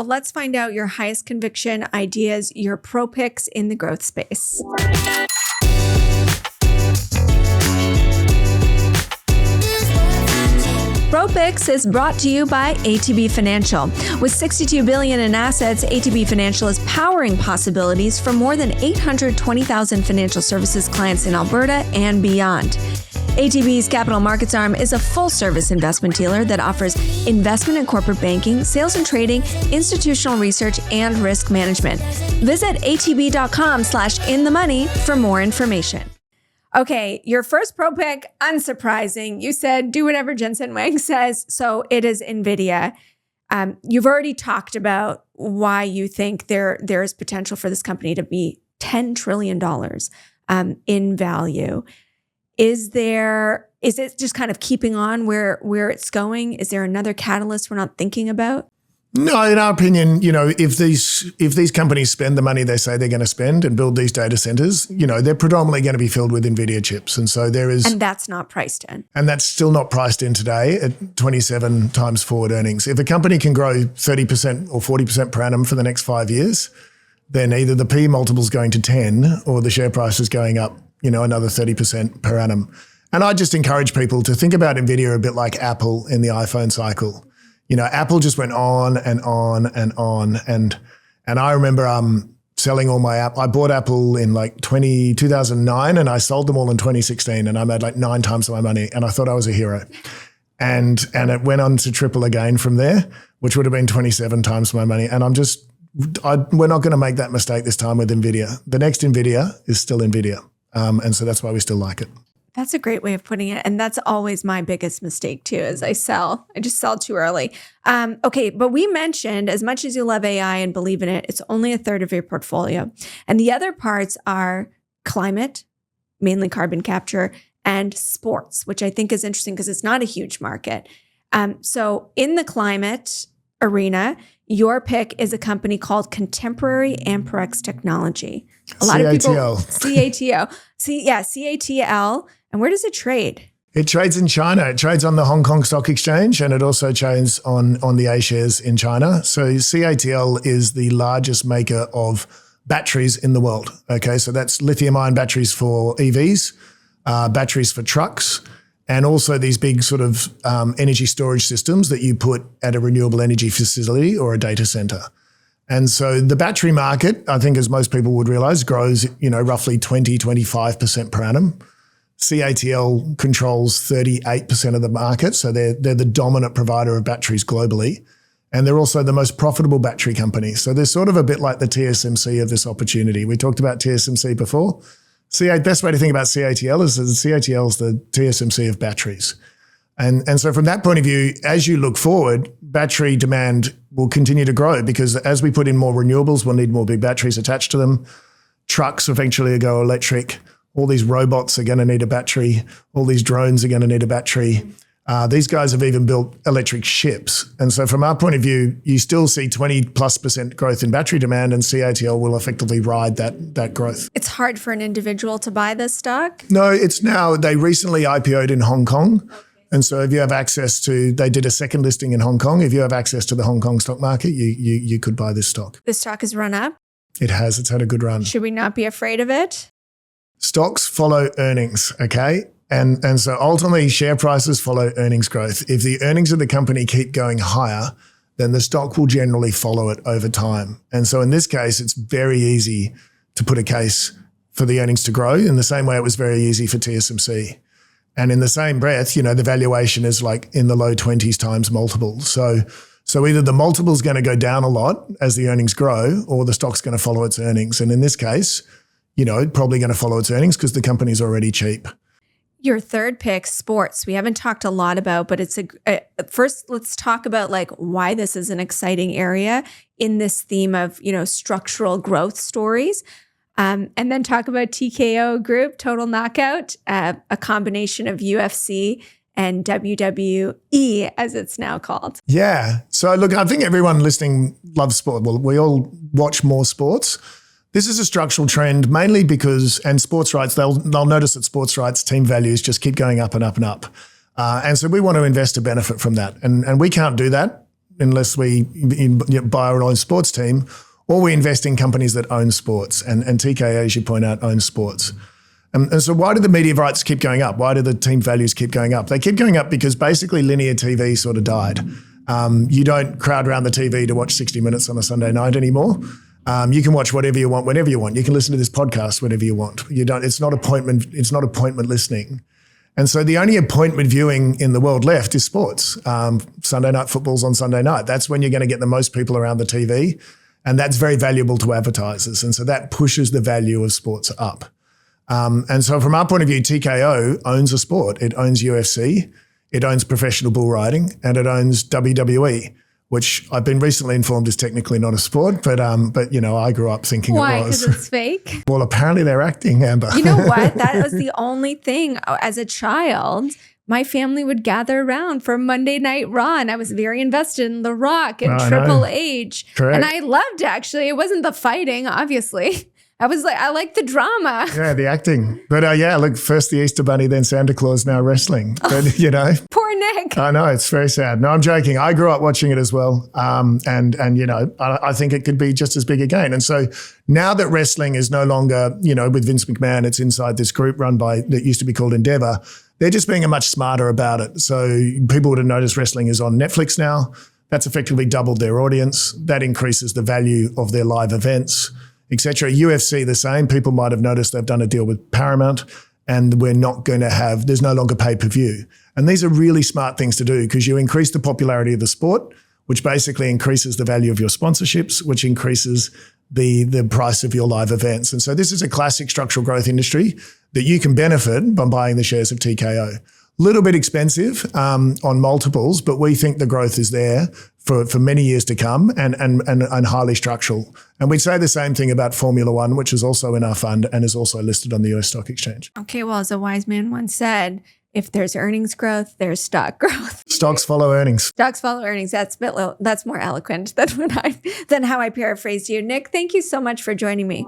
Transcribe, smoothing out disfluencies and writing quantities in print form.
Well, let's find out your highest conviction ideas, your pro picks in the growth space. ProPicks is brought to you by ATB Financial. With $62 billion in assets, ATB Financial is powering possibilities for more than 820,000 financial services clients in Alberta and beyond. ATB's capital markets arm is a full-service investment dealer that offers investment and corporate banking, sales and trading, institutional research, and risk management. Visit atb.com/inthemoney for more information. Okay, your first pro pick, unsurprising. You said do whatever Jensen Huang says, so it is Nvidia. You've already talked about why you think there is potential for this company to be $10 trillion in value. Is it just kind of keeping on where it's going? Is there another catalyst we're not thinking about? No, in our opinion, if these companies spend the money they say they're going to spend and build these data centers, they're predominantly going to be filled with Nvidia chips. And so and that's not priced in. And that's still not priced in today at 27 times forward earnings. If a company can grow 30% or 40% per annum for the next 5 years, then either the P multiple is going to 10 or the share price is going up, another 30% per annum. And I just encourage people to think about Nvidia a bit like Apple in the iPhone cycle. Apple just went on and on and on. And I remember selling all my app. I bought Apple in 2009 and I sold them all in 2016 and I made 9 times my money and I thought I was a hero. And it went on to triple again from there, which would have been 27 times my money. And we're not going to make that mistake this time with Nvidia. The next Nvidia is still Nvidia. And so that's why we still like it. That's a great way of putting it. And that's always my biggest mistake too, is I just sell too early. Okay, but we mentioned as much as you love AI and believe in it, it's only a third of your portfolio. And the other parts are climate, mainly carbon capture, and sports, which I think is interesting because it's not a huge market. So in the climate arena, your pick is a company called Contemporary Amperex Technology. A lot of people, CATL. CATL. And where does it trade? It trades in China. It trades on the Hong Kong Stock Exchange and it also trades on the A-shares in China. So CATL is the largest maker of batteries in the world. Okay, so that's lithium-ion batteries for EVs, batteries for trucks, and also these big sort of energy storage systems that you put at a renewable energy facility or a data center. And so the battery market, I think as most people would realize, grows, roughly 20-25% per annum. CATL controls 38% of the market, so they're the dominant provider of batteries globally. And they're also the most profitable battery company. So they're sort of a bit like the TSMC of this opportunity. We talked about TSMC before. Best way to think about CATL is that CATL is the TSMC of batteries. And so from that point of view, as you look forward, battery demand will continue to grow because as we put in more renewables, we'll need more big batteries attached to them. Trucks eventually go electric. All these robots are going to need a battery. All these drones are going to need a battery. These guys have even built electric ships. And so from our point of view, you still see 20+% growth in battery demand and CATL will effectively ride that growth. It's hard for an individual to buy this stock? No, they recently IPO'd in Hong Kong. Okay. And so if you have access they did a second listing in Hong Kong. If you have access to the Hong Kong stock market, you could buy this stock. The stock has run up? It has. It's had a good run. Should we not be afraid of it? Stocks follow earnings, okay? And so ultimately share prices follow earnings growth. If the earnings of the company keep going higher, then the stock will generally follow it over time. And so in this case, it's very easy to put a case for the earnings to grow in the same way it was very easy for TSMC. And in the same breath, the valuation is in the low 20s times multiple. So either the multiple is going to go down a lot as the earnings grow or the stock's going to follow its earnings. And in this case, probably going to follow its earnings because the company's already cheap. Your third pick, sports, we haven't talked a lot about, but it's first let's talk about why this is an exciting area in this theme of, structural growth stories. And then talk about TKO Group, Total Knockout, a combination of UFC and WWE, as it's now called. Yeah. So look, I think everyone listening loves sport. Well, we all watch more sports. This is a structural trend mainly because, and sports rights, they'll notice that sports rights team values just keep going up and up and up. And so we want to invest to benefit from that. And we can't do that unless we buy our own sports team, or we invest in companies that own sports. And TKO, as you point out, owns sports. And so why do the media rights keep going up? Why do the team values keep going up? They keep going up because basically linear TV sort of died. You don't crowd around the TV to watch 60 Minutes on a Sunday night anymore. You can watch whatever you want, whenever you want. You can listen to this podcast whenever you want. You don't. It's not appointment listening. And so the only appointment viewing in the world left is sports. Sunday night football's on Sunday night. That's when you're going to get the most people around the TV. And that's very valuable to advertisers. And so that pushes the value of sports up. And so from our point of view, TKO owns a sport. It owns UFC, it owns professional bull riding, and it owns WWE, which I've been recently informed is technically not a sport, but I grew up thinking Why? it was. Because it's fake? Well, apparently they're acting, Amber. You know what? That was the only thing as a child. My family would gather around for Monday Night Raw, and I was very invested in The Rock and Triple H. Correct. And I loved it, actually. It wasn't the fighting, obviously. I like the drama. Yeah, the acting. But look, first the Easter Bunny, then Santa Claus, now wrestling. But, Poor Nick. I know, it's very sad. No, I'm joking. I grew up watching it as well. I think it could be just as big again. And so now that wrestling is no longer, with Vince McMahon, it's inside this group that used to be called Endeavor. They're just being much smarter about it. So people would have noticed wrestling is on Netflix now. That's effectively doubled their audience. That increases the value of their live events, etc. UFC, the same. People might have noticed they've done a deal with Paramount, and we're not going to have, there's no longer pay-per-view. And these are really smart things to do because you increase the popularity of the sport, which basically increases the value of your sponsorships, which increases the price of your live events. And so this is a classic structural growth industry that you can benefit by buying the shares of TKO. Little bit expensive on multiples, but we think the growth is there for many years to come and highly structural. And we'd say the same thing about Formula One, which is also in our fund and is also listed on the US Stock Exchange. Okay, well, as a wise man once said, if there's earnings growth, there's stock growth. Stocks follow earnings. Stocks follow earnings. That's more eloquent than how I paraphrased you. Nick, thank you so much for joining me.